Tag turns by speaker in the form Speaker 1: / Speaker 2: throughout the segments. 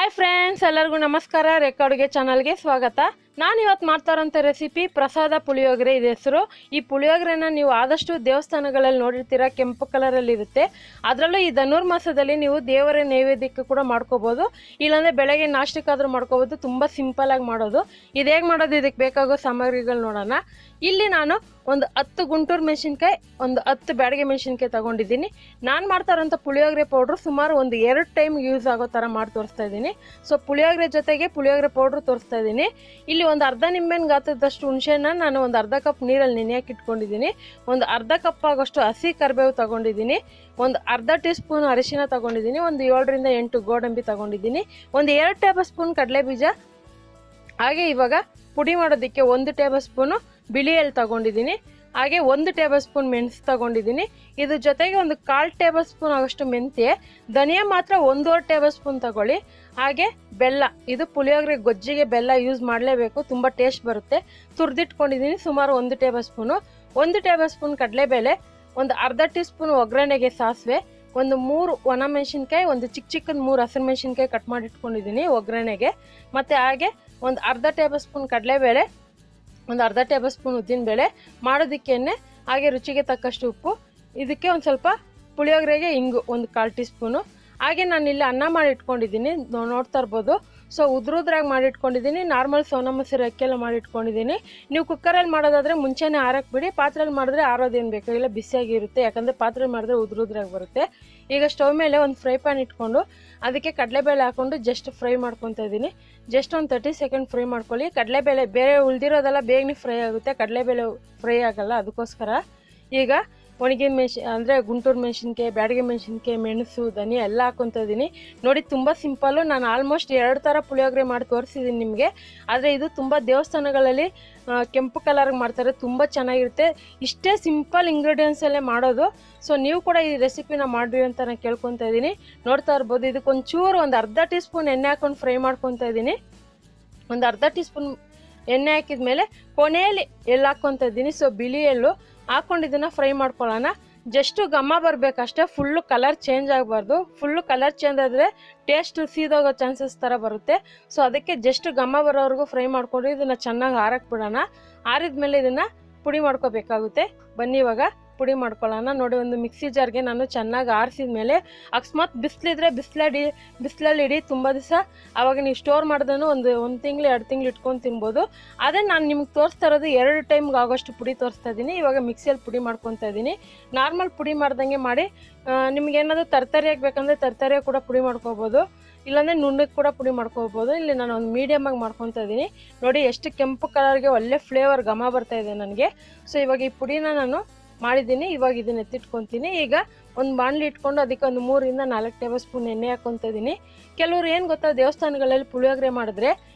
Speaker 1: Hi friends, ಎಲ್ಲರಿಗೂ ನಮಸ್ಕಾರ. ರೇಖಾ ಅಡುಗೆ ಚಾನಲ್ಗೆ ಸ್ವಾಗತ. ನಾನು ಇವತ್ತು ಮಾಡ್ತಾ ಇರೋಂಥ ರೆಸಿಪಿ ಪ್ರಸಾದ ಪುಳಿಯೋಗರೆ ಇದೆ ಹೆಸರು. ಈ ಪುಳಿಯೋಗರೆನ ನೀವು ಆದಷ್ಟು ದೇವಸ್ಥಾನಗಳಲ್ಲಿ ನೋಡಿರ್ತೀರ, ಕೆಂಪು ಕಲರಲ್ಲಿ ಇರುತ್ತೆ. ಅದರಲ್ಲೂ ಈ ಧನುರ್ಮಾಸದಲ್ಲಿ ನೀವು ದೇವರ ನೈವೇದ್ಯಕ್ಕೆ ಕೂಡ ಮಾಡ್ಕೋಬೋದು, ಇಲ್ಲಾಂದರೆ ಬೆಳಗ್ಗೆ ನಾಷ್ಟಕ್ಕಾದರೂ ಮಾಡ್ಕೋಬೋದು. ತುಂಬ ಸಿಂಪಲಾಗಿ ಮಾಡೋದು. ಇದು ಹೇಗೆ ಮಾಡೋದು, ಇದಕ್ಕೆ ಬೇಕಾಗೋ ಸಾಮಗ್ರಿಗಳು ನೋಡೋಣ. ಇಲ್ಲಿ ನಾನು ಒಂದು 10 ಗುಂಟೂರು ಮೆಣಸಿನ್ಕಾಯಿ, ಒಂದು 10 ಬ್ಯಾಡಗೆ ಮೆಣಸಿನ್ಕಾಯಿ ತೊಗೊಂಡಿದ್ದೀನಿ. ನಾನು ಮಾಡ್ತಾ ಇರೋಂಥ ಪುಳಿಯೋಗರೆ ಪೌಡ್ರು ಸುಮಾರು ಒಂದು 2 ಟೈಮ್ ಯೂಸ್ ಆಗೋ ಥರ ಮಾಡಿ ತೋರಿಸ್ತಾ ಇದ್ದೀನಿ. ಸೊ ಪುಳಿಯೋಗರೆ ಜೊತೆಗೆ ಪುಳಿಯೋಗರೆ ಪೌಡ್ರು ತೋರಿಸ್ತಾ ಇದ್ದೀನಿ. ಇಲ್ಲಿ ಒಂದು ಅರ್ಧ ನಿಂಬೆಹಣ್ಣು ಗಾತ್ರದಷ್ಟು ಹುಣಸೆನ ನಾನು ಒಂದು ಅರ್ಧ ಕಪ್ ನೀರಲ್ಲಿ ನೆನೆಯಕ್ಕೆ ಇಟ್ಕೊಂಡಿದ್ದೀನಿ. ಒಂದು ಅರ್ಧ ಕಪ್ ಆಗೋಷ್ಟು ಹಸಿ ಕರಿಬೇವು ತೊಗೊಂಡಿದ್ದೀನಿ. ಒಂದು ಅರ್ಧ ಟೀ ಸ್ಪೂನ್ ಅರಿಶಿನ ತೊಗೊಂಡಿದ್ದೀನಿ. ಒಂದು 7 ರಿಂದ 8 ಗೋಡಂಬಿ ತೊಗೊಂಡಿದ್ದೀನಿ. ಒಂದು 2 ಟೇಬಲ್ ಸ್ಪೂನ್ ಕಡಲೆ ಬೀಜ. ಹಾಗೆ ಇವಾಗ ಪುಡಿ ಮಾಡೋದಕ್ಕೆ 1 ಟೇಬಲ್ ಸ್ಪೂನು ಬಿಳಿ ಎಳ್ಳು ತೊಗೊಂಡಿದ್ದೀನಿ. ಹಾಗೆ 1 ಟೇಬಲ್ ಸ್ಪೂನ್ ಮೆಣಸು ತೊಗೊಂಡಿದ್ದೀನಿ. ಇದ್ರ ಜೊತೆಗೆ ಒಂದು 1/4 ಟೇಬಲ್ ಸ್ಪೂನ್ ಆಗೋಷ್ಟು ಮೆಂತ್ಯ. ಧನಿಯಾ ಮಾತ್ರ 1.5 ಟೇಬಲ್ ಸ್ಪೂನ್ ತಗೊಳ್ಳಿ. ಹಾಗೆ ಬೆಲ್ಲ, ಇದು ಪುಳಿಯೋಗರೆ ಗೊಜ್ಜಿಗೆ ಬೆಲ್ಲ ಯೂಸ್ ಮಾಡಲೇಬೇಕು, ತುಂಬ ಟೇಸ್ಟ್ ಬರುತ್ತೆ. ತುರಿದಿಟ್ಕೊಂಡಿದ್ದೀನಿ ಸುಮಾರು 1 ಟೇಬಲ್ ಸ್ಪೂನು. 1 ಟೇಬಲ್ ಸ್ಪೂನ್ ಕಡಲೆಬೇಳೆ, ಒಂದು ಅರ್ಧ ಟೀ ಸ್ಪೂನ್ ಒಗ್ಗರಣೆಗೆ ಸಾಸಿವೆ, ಒಂದು 3 ಒಣಮೆಣಸಿನ್ಕಾಯಿ, ಒಂದು ಚಿಕ್ಕದು 3 ಹಸಿರು ಮೆಣಸಿನ್ಕಾಯಿ ಕಟ್ ಮಾಡಿ ಇಟ್ಕೊಂಡಿದ್ದೀನಿ ಒಗ್ಗರಣೆಗೆ. ಮತ್ತು ಹಾಗೆ ಒಂದು ಅರ್ಧ ಟೇಬಲ್ ಸ್ಪೂನ್ ಕಡಲೆಬೇಳೆ, ಒಂದು ಅರ್ಧ ಟೇಬಲ್ ಸ್ಪೂನ್ ಉದ್ದಿನಬೇಳೆ ಮಾಡೋದಕ್ಕೆ ಎಣ್ಣೆ, ಹಾಗೆ ರುಚಿಗೆ ತಕ್ಕಷ್ಟು ಉಪ್ಪು. ಇದಕ್ಕೆ ಒಂದು ಸ್ವಲ್ಪ ಪುಳಿಯೋಗರೆಗೆ ಇಂಗು, ಒಂದು 1/4 ಟೀ ಸ್ಪೂನು. ಹಾಗೆ ನಾನು ಇಲ್ಲಿ ಅನ್ನ ಮಾಡಿ ಇಟ್ಕೊಂಡಿದ್ದೀನಿ, ನೋಡ್ತಾ ಇರ್ಬೋದು. ಸೊ ಉದ್ರಾಗಿ ಮಾಡಿ ಇಟ್ಕೊಂಡಿದ್ದೀನಿ. ನಾರ್ಮಲ್ ಸೋನಾ ಮಸೂರಿ ಅಕ್ಕಿಯೆಲ್ಲ ಮಾಡಿ ಇಟ್ಕೊಂಡಿದ್ದೀನಿ. ನೀವು ಕುಕ್ಕರಲ್ಲಿ ಮಾಡೋದಾದರೆ ಮುಂಚೆನೇ ಆರಕ್ಕೆ ಬಿಡಿ. ಪಾತ್ರೆಯಲ್ಲಿ ಮಾಡಿದ್ರೆ ಆರೋದೇನು ಬೇಕಾಗಿಲ್ಲ, ಬಿಸಿಯಾಗಿರುತ್ತೆ. ಯಾಕಂದರೆ ಪಾತ್ರೆಯಲ್ಲಿ ಮಾಡಿದ್ರೆ ಉದ್ರಾಗಿ ಬರುತ್ತೆ. ಈಗ ಸ್ಟವ್ ಮೇಲೆ ಒಂದು ಫ್ರೈ ಪ್ಯಾನ್ ಇಟ್ಕೊಂಡು ಅದಕ್ಕೆ ಕಡಲೆಬೇಳೆ ಹಾಕ್ಕೊಂಡು ಜಸ್ಟ್ ಫ್ರೈ ಮಾಡ್ಕೊತಾ ಇದ್ದೀನಿ. ಜಸ್ಟ್ ಒಂದು 30 ಸೆಕೆಂಡ್ ಫ್ರೈ ಮಾಡ್ಕೊಳ್ಳಿ. ಕಡಲೆಬೇಳೆ ಬೇರೆ ಉಳಿದಿರೋದೆಲ್ಲ ಬೇಗನೆ ಫ್ರೈ ಆಗುತ್ತೆ, ಕಡಲೆಬೇಳೆ ಫ್ರೈ ಆಗಲ್ಲ. ಅದಕ್ಕೋಸ್ಕರ ಈಗ ಒಣಗಿನ ಅಂದರೆ ಗುಂಟೂರು ಮೆಣಸಿನ್ಕಾಯಿ, ಬ್ಯಾಡಗೆ ಮೆಣಸಿನ್ಕಾಯಿ, ಮೆಣಸು, ಧನಿಯಾ ಎಲ್ಲ ಹಾಕ್ಕೊತಾ ಇದ್ದೀನಿ. ನೋಡಿ, ತುಂಬ ಸಿಂಪಲ್ಲು. ನಾನು ಆಲ್ಮೋಸ್ಟ್ 2 ಥರ ಪುಳಿಯೋಗರೆ ಮಾಡಿ ತೋರಿಸಿದ್ದೀನಿ ನಿಮಗೆ. ಆದರೆ ಇದು ತುಂಬ ದೇವಸ್ಥಾನಗಳಲ್ಲಿ ಕೆಂಪು ಕಲರ್ಗೆ ಮಾಡ್ತಾರೆ, ತುಂಬ ಚೆನ್ನಾಗಿರುತ್ತೆ. ಇಷ್ಟೇ ಸಿಂಪಲ್ ಇಂಗ್ರೀಡಿಯೆಂಟ್ಸಲ್ಲೇ ಮಾಡೋದು. ಸೊ ನೀವು ಕೂಡ ಈ ರೆಸಿಪಿನ ಮಾಡಿರಿ ಅಂತ ನಾನು ಕೇಳ್ಕೊತಾ ಇದ್ದೀನಿ. ನೋಡ್ತಾ ಇರ್ಬೋದು. ಇದಕ್ಕೊಂಚೂರು ಒಂದು ಅರ್ಧ ಟೀ ಸ್ಪೂನ್ ಎಣ್ಣೆ ಹಾಕ್ಕೊಂಡು ಫ್ರೈ ಮಾಡ್ಕೊತಾ ಇದ್ದೀನಿ. ಒಂದು ಅರ್ಧ ಟೀ ಸ್ಪೂನ್ ಎಣ್ಣೆ ಹಾಕಿದ ಮೇಲೆ ಕೊನೆಯಲ್ಲಿ ಎಳ್ಳು ಹಾಕ್ಕೊತಾ ಇದ್ದೀನಿ. ಸೊ ಬಿಳಿ ಎಳ್ಳು ಹಾಕ್ಕೊಂಡು ಇದನ್ನು ಫ್ರೈ ಮಾಡ್ಕೊಳ್ಳೋಣ. ಜಸ್ಟು ಘಮ ಬರಬೇಕಷ್ಟೇ, ಫುಲ್ಲು ಕಲರ್ ಚೇಂಜ್ ಆಗಬಾರ್ದು. ಫುಲ್ಲು ಕಲರ್ ಚೇಂಜ್ ಆದರೆ ಟೇಸ್ಟ್ ಸೀದೋಗೋ ಚಾನ್ಸಸ್ ಥರ ಬರುತ್ತೆ. ಸೊ ಅದಕ್ಕೆ ಜಸ್ಟ್ ಘಮ ಬರೋವರೆಗೂ ಫ್ರೈ ಮಾಡಿಕೊಂಡು ಇದನ್ನು ಚೆನ್ನಾಗಿ ಆರಕ್ಕೆ ಬಿಡೋಣ. ಆರಿದ್ಮೇಲೆ ಇದನ್ನು ಪುಡಿ ಮಾಡ್ಕೋಬೇಕಾಗುತ್ತೆ. ಬನ್ನಿ ಇವಾಗ ಪುಡಿ ಮಾಡ್ಕೊಳ್ಳೋಣ. ನೋಡಿ, ಒಂದು ಮಿಕ್ಸಿ ಜಾರ್ಗೆ ನಾನು ಚೆನ್ನಾಗಿ ಆರಿಸಿದ ಮೇಲೆ, ಅಕಸ್ಮಾತ್ ಬಿಸಿಲಿದ್ರೆ ಬಿಸಿಲಲ್ಲಿ ಇಡಿ ತುಂಬ ದಿವಸ. ಆವಾಗ ನೀವು ಸ್ಟೋರ್ ಮಾಡಿದ್ರೂ ಒಂದು ತಿಂಗಳು 2 ತಿಂಗಳು ಇಟ್ಕೊಂಡು ತಿನ್ಬೋದು. ಅದೇ ನಾನು ನಿಮ್ಗೆ ತೋರಿಸ್ತಾ ಇರೋದು 2 ಟೈಮ್ಗೆ ಆಗೋಷ್ಟು ಪುಡಿ ತೋರಿಸ್ತಾ ಇದ್ದೀನಿ. ಇವಾಗ ಮಿಕ್ಸಿಯಲ್ಲಿ ಪುಡಿ ಮಾಡ್ಕೊತಾ ಇದ್ದೀನಿ. ನಾರ್ಮಲ್ ಪುಡಿ ಮಾಡ್ದಂಗೆ ಮಾಡಿ. ನಿಮ್ಗೇನಾದರೂ ತರಕಾರಿಯಾಗಿ ಬೇಕಂದರೆ ತರಕಾರಿಯಾಗಿ ಕೂಡ ಪುಡಿ ಮಾಡ್ಕೋಬೋದು, ಇಲ್ಲಾಂದರೆ ನುಣ್ಣಗೆ ಕೂಡ ಪುಡಿ ಮಾಡ್ಕೋಬೋದು. ಇಲ್ಲಿ ನಾನು ಒಂದು ಮೀಡಿಯಮಾಗಿ ಮಾಡ್ಕೊತಾ ಇದ್ದೀನಿ. ನೋಡಿ, ಎಷ್ಟು ಕೆಂಪು ಕಲರ್ಗೆ ಒಳ್ಳೆ ಫ್ಲೇವರ್ ಘಮ ಬರ್ತಾ ಇದೆ ನನಗೆ. ಸೊ ಇವಾಗ ಈ ಪುಡಿನ ನಾನು ಮಾಡಿದ್ದೀನಿ. ಇವಾಗ ಇದನ್ನ ಎತ್ತಿಟ್ಕೊತೀನಿ. ಈಗ ಒಂದು ಬಾಣಲಿ ಇಟ್ಕೊಂಡು ಅದಕ್ಕೆ ಒಂದು 3 ರಿಂದ 4 ಟೇಬಲ್ ಸ್ಪೂನ್ ಎಣ್ಣೆ ಹಾಕ್ಕೊತಾ ಇದ್ದೀನಿ. ಕೆಲವರು ಏನು ಗೊತ್ತಾ, ದೇವಸ್ಥಾನಗಳಲ್ಲಿ ಪುಳಿಯೋಗರೆ ಮಾಡಿದ್ರೆ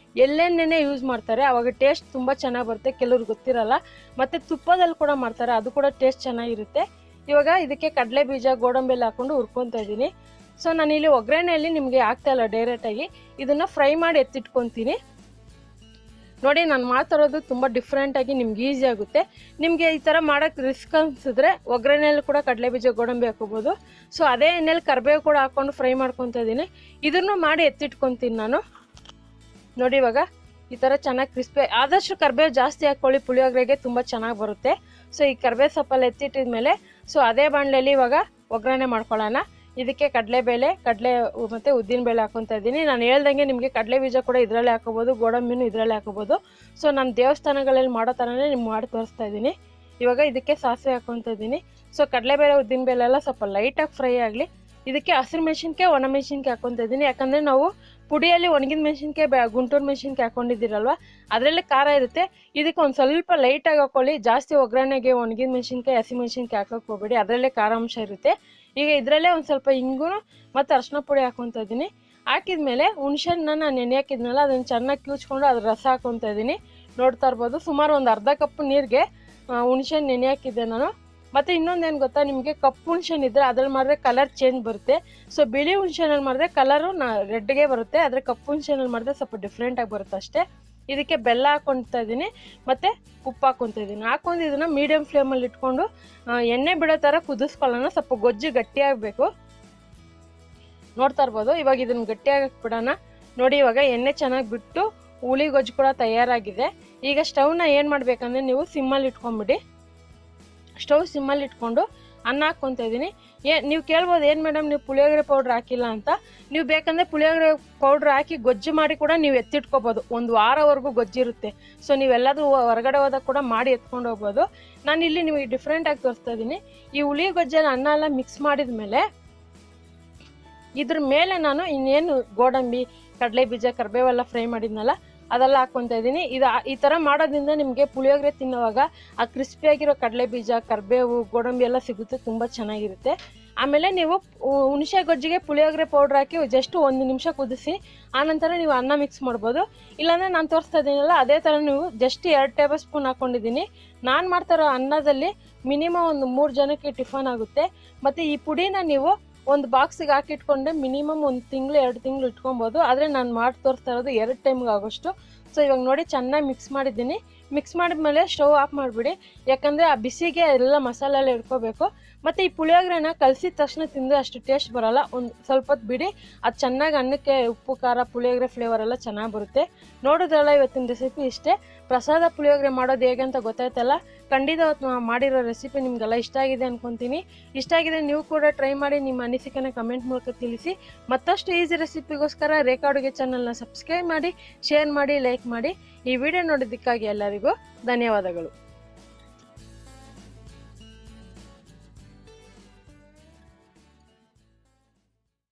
Speaker 1: ಎಳ್ಳೆಣ್ಣೆನೇ ಯೂಸ್ ಮಾಡ್ತಾರೆ, ಅವಾಗ ಟೇಸ್ಟ್ ತುಂಬ ಚೆನ್ನಾಗಿ ಬರುತ್ತೆ. ಕೆಲವ್ರು ಗೊತ್ತಿರಲ್ಲ. ಮತ್ತು ತುಪ್ಪದಲ್ಲಿ ಕೂಡ ಮಾಡ್ತಾರೆ, ಅದು ಕೂಡ ಟೇಸ್ಟ್ ಚೆನ್ನಾಗಿರುತ್ತೆ. ಇವಾಗ ಇದಕ್ಕೆ ಕಡಲೆ ಬೀಜ, ಗೋಡಂಬಿ ಎಲ್ಲ ಹಾಕ್ಕೊಂಡು ಹುರ್ಕೊತಾ ಇದ್ದೀನಿ. ಸೊ ನಾನಿಲ್ಲಿ ಒಗ್ಗರಣೆಯಲ್ಲಿ ನಿಮಗೆ ಆಗ್ತಾ ಇಲ್ಲ, ಡೈರೆಕ್ಟಾಗಿ ಇದನ್ನು ಫ್ರೈ ಮಾಡಿ ಎತ್ತಿಟ್ಕೊತೀನಿ. ನೋಡಿ, ನಾನು ಮಾಡ್ತಿರೋದು ತುಂಬ ಡಿಫ್ರೆಂಟಾಗಿ ನಿಮ್ಗೆ ಈಸಿ ಆಗುತ್ತೆ. ನಿಮಗೆ ಈ ಥರ ಮಾಡೋಕ್ಕೆ ರಿಸ್ಕ್ ಅನಿಸಿದ್ರೆ ಒಗ್ಗರಣೆಯಲ್ಲಿ ಕೂಡ ಕಡಲೆ ಬೀಜ, ಗೋಡಂಬಿ ಹಾಕೋಬೋದು. ಸೊ ಅದೇ ಎಣ್ಣೆಯಲ್ಲಿ ಕರಿಬೇವು ಕೂಡ ಹಾಕ್ಕೊಂಡು ಫ್ರೈ ಮಾಡ್ಕೊತಾ ಇದ್ದೀನಿ. ಇದನ್ನು ಮಾಡಿ ಎತ್ತಿಟ್ಕೊತೀನಿ ನಾನು. ನೋಡಿ, ಇವಾಗ ಈ ಥರ ಚೆನ್ನಾಗಿ ಕ್ರಿಸ್ಪಿ. ಆದಷ್ಟು ಕರಿಬೇವು ಜಾಸ್ತಿ ಹಾಕ್ಕೊಳ್ಳಿ, ಪುಳಿಯೋಗರೆಗೆ ತುಂಬ ಚೆನ್ನಾಗಿ ಬರುತ್ತೆ. ಸೊ ಈ ಕರಿಬೇವು ಸೊಪ್ಪಲ್ಲಿ ಎತ್ತಿಟ್ಟಿದ ಮೇಲೆ ಸೊ ಅದೇ ಬಾಣಲೆಯಲ್ಲಿ ಇವಾಗ ಒಗ್ಗರಣೆ ಮಾಡ್ಕೊಳ್ಳೋಣ. ಇದಕ್ಕೆ ಕಡಲೆಬೇಳೆ, ಮತ್ತು ಉದ್ದಿನಬೇಳೆ ಹಾಕ್ಕೊತಾ ಇದ್ದೀನಿ. ನಾನು ಹೇಳ್ದಂಗೆ ನಿಮಗೆ ಕಡಲೆ ಬೀಜ ಕೂಡ ಇದರಲ್ಲೇ ಹಾಕೋಬೋದು, ಗೋಡಂಬಿನೂ ಇದರಲ್ಲೇ ಹಾಕೋಬೋದು. ಸೊ ನಾನು ದೇವಸ್ಥಾನಗಳಲ್ಲಿ ಮಾಡೋ ಥರನೇ ನಿಮ್ಗೆ ಮಾಡಿ ತೋರಿಸ್ತಾ ಇದ್ದೀನಿ. ಇವಾಗ ಇದಕ್ಕೆ ಸಾಸಿವೆ ಹಾಕ್ಕೊತಾ ಇದ್ದೀನಿ. ಸೊ ಕಡಲೆಬೇಳೆ, ಉದ್ದಿನಬೇಳೆ ಎಲ್ಲ ಸ್ವಲ್ಪ ಲೈಟಾಗಿ ಫ್ರೈ ಆಗಲಿ. ಇದಕ್ಕೆ ಹಸಿರು ಮೆಣಸಿನ್ಕಾಯಿ, ಒಣಮೆಣಸಿನ್ಕಾಯಿ ಹಾಕ್ಕೊತಾ ಇದ್ದೀನಿ. ಯಾಕಂದರೆ ನಾವು ಪುಡಿಯಲ್ಲಿ ಒಣಗಿದ ಮೆಣಸಿನ್ಕಾಯಿ, ಗುಂಟೂರು ಮೆಣಸಿನ್ಕಾಯಿ ಹಾಕ್ಕೊಂಡಿದ್ದೀರಲ್ವ, ಅದರಲ್ಲಿ ಖಾರ ಇರುತ್ತೆ. ಇದಕ್ಕೆ ಒಂದು ಸ್ವಲ್ಪ ಲೈಟಾಗಿ ಹಾಕ್ಕೊಳ್ಳಿ. ಜಾಸ್ತಿ ಒಗ್ಗರಣೆಗೆ ಒಣಗಿದ ಮೆಣಸಿನ್ಕಾಯಿ, ಹಸಿ ಮೆಣಸಿನ್ಕಾಯಿ ಹಾಕೋಕ್ಕೆ ಹೋಗಬೇಡಿ, ಅದರಲ್ಲೇ ಖಾರ ಅಂಶ ಇರುತ್ತೆ. ಈಗ ಇದರಲ್ಲೇ ಒಂದು ಸ್ವಲ್ಪ ಇಂಗು ಮತ್ತು ಅರಿಶಿನ ಪುಡಿ ಹಾಕ್ಕೊತಾ ಇದ್ದೀನಿ. ಹಾಕಿದ್ಮೇಲೆ ಹುಣಸೆಹಣ್ಣು ನಾನು ನೆನೆ ಹಾಕಿದ್ನಲ್ಲ, ಅದನ್ನು ಚೆನ್ನಾಗಿ ಕ್ಯೂಚ್ಕೊಂಡು ಅದ್ರ ರಸ ಹಾಕ್ಕೊತಾ ಇದ್ದೀನಿ. ನೋಡ್ತಾ ಇರ್ಬೋದು. ಸುಮಾರು ಒಂದು ಅರ್ಧ ಕಪ್ ನೀರಿಗೆ ಹುಣಸೆಹಣ್ಣು ನೆನೆ ಹಾಕಿದ್ದೆ ನಾನು. ಮತ್ತು ಇನ್ನೊಂದೇನು ಗೊತ್ತಾ, ನಿಮಗೆ ಕಪ್ಪು ಹುಣಸೆಹಣ್ಣು ಇದ್ದರೆ ಅದ್ರಲ್ಲಿ ಮಾಡಿದ್ರೆ ಕಲರ್ ಚೇಂಜ್ ಬರುತ್ತೆ. ಸೊ ಬಿಳಿ ಹುಣಸೆಹಣ್ಣಲ್ಲಿ ಮಾಡಿದ್ರೆ ಕಲರು ರೆಡ್ಗೆ ಬರುತ್ತೆ, ಆದರೆ ಕಪ್ಪು ಹುಣಸೆಹಣ್ಣಲ್ಲಿ ಮಾಡಿದ್ರೆ ಸ್ವಲ್ಪ ಡಿಫ್ರೆಂಟಾಗಿ ಬರುತ್ತೆ ಅಷ್ಟೇ. ಇದಕ್ಕೆ ಬೆಲ್ಲ ಹಾಕ್ಕೊತಾ ಇದ್ದೀನಿ ಮತ್ತು ಉಪ್ಪು ಹಾಕ್ಕೊತಾ ಇದ್ದೀನಿ. ಹಾಕ್ಕೊಂಡು ಇದನ್ನು ಮೀಡಿಯಮ್ ಫ್ಲೇಮಲ್ಲಿ ಇಟ್ಕೊಂಡು ಎಣ್ಣೆ ಬಿಡೋ ಥರ ಕುದಿಸ್ಕೊಳ್ಳೋಣ. ಸ್ವಲ್ಪ ಗೊಜ್ಜು ಗಟ್ಟಿಯಾಗಬೇಕು. ನೋಡ್ತಾ ಇರ್ಬೋದು. ಇವಾಗ ಇದನ್ನು ಗಟ್ಟಿಯಾಗಕ್ಕೆ ಬಿಡೋಣ. ನೋಡಿ ಇವಾಗ ಎಣ್ಣೆ ಚೆನ್ನಾಗಿ ಬಿಟ್ಟು ಹುಳಿ ಗೊಜ್ಜು ಕೂಡ ತಯಾರಾಗಿದೆ. ಈಗ ಸ್ಟವ್ನ ಏನು ಮಾಡಬೇಕಂದ್ರೆ ನೀವು ಸಿಮ್ಮಲ್ಲಿ ಇಟ್ಕೊಂಡ್ಬಿಡಿ. ಸ್ಟವ್ ಸಿಮ್ಮಲ್ಲಿ ಇಟ್ಕೊಂಡು ಅನ್ನ ಹಾಕ್ಕೊತಾ ಇದ್ದೀನಿ. ನೀವು ಕೇಳ್ಬೋದು ಏನು ಮೇಡಮ್ ನೀವು ಪುಳಿಯೋಗರೆ ಪೌಡ್ರ್ ಹಾಕಿಲ್ಲ ಅಂತ. ನೀವು ಬೇಕಂದರೆ ಪುಳಿಯೋಗರೆ ಪೌಡ್ರ್ ಹಾಕಿ ಗೊಜ್ಜು ಮಾಡಿ ಕೂಡ ನೀವು ಎತ್ತಿಟ್ಕೋಬೋದು. ಒಂದು ವಾರವರೆಗೂ ಗೊಜ್ಜಿರುತ್ತೆ. ಸೊ ನೀವೆಲ್ಲದೂ ಹೊರಗಡೆ ಹೋದಾಗ ಕೂಡ ಮಾಡಿ ಎತ್ಕೊಂಡು ಹೋಗ್ಬೋದು. ನಾನು ಇಲ್ಲಿ ನಿಮಗೆ ಡಿಫ್ರೆಂಟಾಗಿ ತೋರಿಸ್ತಾ ಇದ್ದೀನಿ. ಈ ಹುಳಿ ಗೊಜ್ಜಲ್ಲಿ ಅನ್ನ ಎಲ್ಲ ಮಿಕ್ಸ್ ಮಾಡಿದ ಮೇಲೆ ಇದ್ರ ಮೇಲೆ ನಾನು ಇನ್ನೇನು ಗೋಡಂಬಿ, ಕಡಲೆ ಬೀಜ, ಕರಿಬೇವೆಲ್ಲ ಫ್ರೈ ಮಾಡಿದ್ನಲ್ಲ ಅದೆಲ್ಲ ಹಾಕ್ಕೊತಾ ಇದ್ದೀನಿ. ಈ ಥರ ಮಾಡೋದ್ರಿಂದ ನಿಮಗೆ ಪುಳಿಯೋಗರೆ ತಿನ್ನುವಾಗ ಆ ಕ್ರಿಸ್ಪಿಯಾಗಿರೋ ಕಡಲೆ ಬೀಜ, ಕರಿಬೇವು, ಗೋಡಂಬಿ ಎಲ್ಲ ಸಿಗುತ್ತೆ, ತುಂಬ ಚೆನ್ನಾಗಿರುತ್ತೆ. ಆಮೇಲೆ ನೀವು ಹುಣಸೆ ಗೊಜ್ಜಿಗೆ ಪುಳಿಯೋಗರೆ ಪೌಡ್ರ್ ಹಾಕಿ ಜಸ್ಟ್ 1 ನಿಮಿಷ ಕುದಿಸಿ ಆನಂತರ ನೀವು ಅನ್ನ ಮಿಕ್ಸ್ ಮಾಡ್ಬೋದು. ಇಲ್ಲಾಂದರೆ ನಾನು ತೋರಿಸ್ತಾ ಇದ್ದೀನಲ್ಲ ಅದೇ ಥರ ನೀವು ಜಸ್ಟ್ 2 ಟೇಬಲ್ ಸ್ಪೂನ್ ಹಾಕ್ಕೊಂಡಿದ್ದೀನಿ. ನಾನು ಮಾಡ್ತಾರೋ ಅನ್ನದಲ್ಲಿ ಮಿನಿಮಮ್ ಒಂದು 3 ಜನಕ್ಕೆ ಟಿಫನ್ ಆಗುತ್ತೆ. ಮತ್ತು ಈ ಪುಡಿನ ನೀವು ಒಂದು ಬಾಕ್ಸಿಗೆ ಹಾಕಿಟ್ಕೊಂಡೆ ಮಿನಿಮಮ್ 1 ತಿಂಗಳು 2 ತಿಂಗಳು ಇಟ್ಕೊಬೋದು. ಆದರೆ ನಾನು ಮಾಡಿ ತೋರಿಸ್ತಾ ಇರೋದು 2 ಟೈಮ್ಗೆ ಆಗೋಷ್ಟು. ಸೊ ಇವಾಗ ನೋಡಿ ಚೆನ್ನಾಗಿ ಮಿಕ್ಸ್ ಮಾಡಿದ್ದೀನಿ. ಮಿಕ್ಸ್ ಮಾಡಿದ್ಮೇಲೆ ಸ್ಟವ್ ಆಫ್ ಮಾಡಿಬಿಡಿ. ಯಾಕಂದರೆ ಆ ಬಿಸಿಗೆ ಎಲ್ಲ ಮಸಾಲೆ ಎಲ್ಲ ಇಟ್ಕೋಬೇಕು. ಮತ್ತು ಈ ಪುಳಿಯೋಗರೆನ ಕಲಸಿದ ತಕ್ಷಣ ತಿಂದರೆ ಅಷ್ಟು ಟೇಸ್ಟ್ ಬರೋಲ್ಲ. ಒಂದು ಸ್ವಲ್ಪ ಹೊತ್ತು ಬಿಡಿ, ಅದು ಚೆನ್ನಾಗಿ ಅನ್ನಕ್ಕೆ ಉಪ್ಪು ಖಾರ ಪುಳಿಯೋಗರೆ ಫ್ಲೇವರ್ ಎಲ್ಲ ಚೆನ್ನಾಗಿ ಬರುತ್ತೆ. ನೋಡೋದ್ರಲ್ಲ ಇವತ್ತಿನ ರೆಸಿಪಿ ಇಷ್ಟೇ. ಪ್ರಸಾದ ಪುಳಿಯೋಗರೆ ಮಾಡೋದು ಹೇಗೆ ಅಂತ ಗೊತ್ತಾಯ್ತಲ್ಲ. ಖಂಡಿತ ಮಾಡಿರೋ ರೆಸಿಪಿ ನಿಮಗೆಲ್ಲ ಇಷ್ಟ ಆಗಿದೆ ಅಂದ್ಕೊತೀನಿ. ಇಷ್ಟ ಆಗಿದೆ ನೀವು ಕೂಡ ಟ್ರೈ ಮಾಡಿ ನಿಮ್ಮ ಅನಿಸಿಕೆನ ಕಮೆಂಟ್ ಮೂಲಕ ತಿಳಿಸಿ. ಮತ್ತಷ್ಟು ಈಸಿ ರೆಸಿಪಿಗೋಸ್ಕರ ರೇಖಾ ಅಡುಗೆ ಚಾನಲ್ನ ಸಬ್ಸ್ಕ್ರೈಬ್ ಮಾಡಿ, ಶೇರ್ ಮಾಡಿ, ಲೈಕ್ ಮಾಡಿ. ಈ ವಿಡಿಯೋ ನೋಡೋದಕ್ಕಾಗಿ ಎಲ್ಲರಿಗೂ ಧನ್ಯವಾದಗಳು.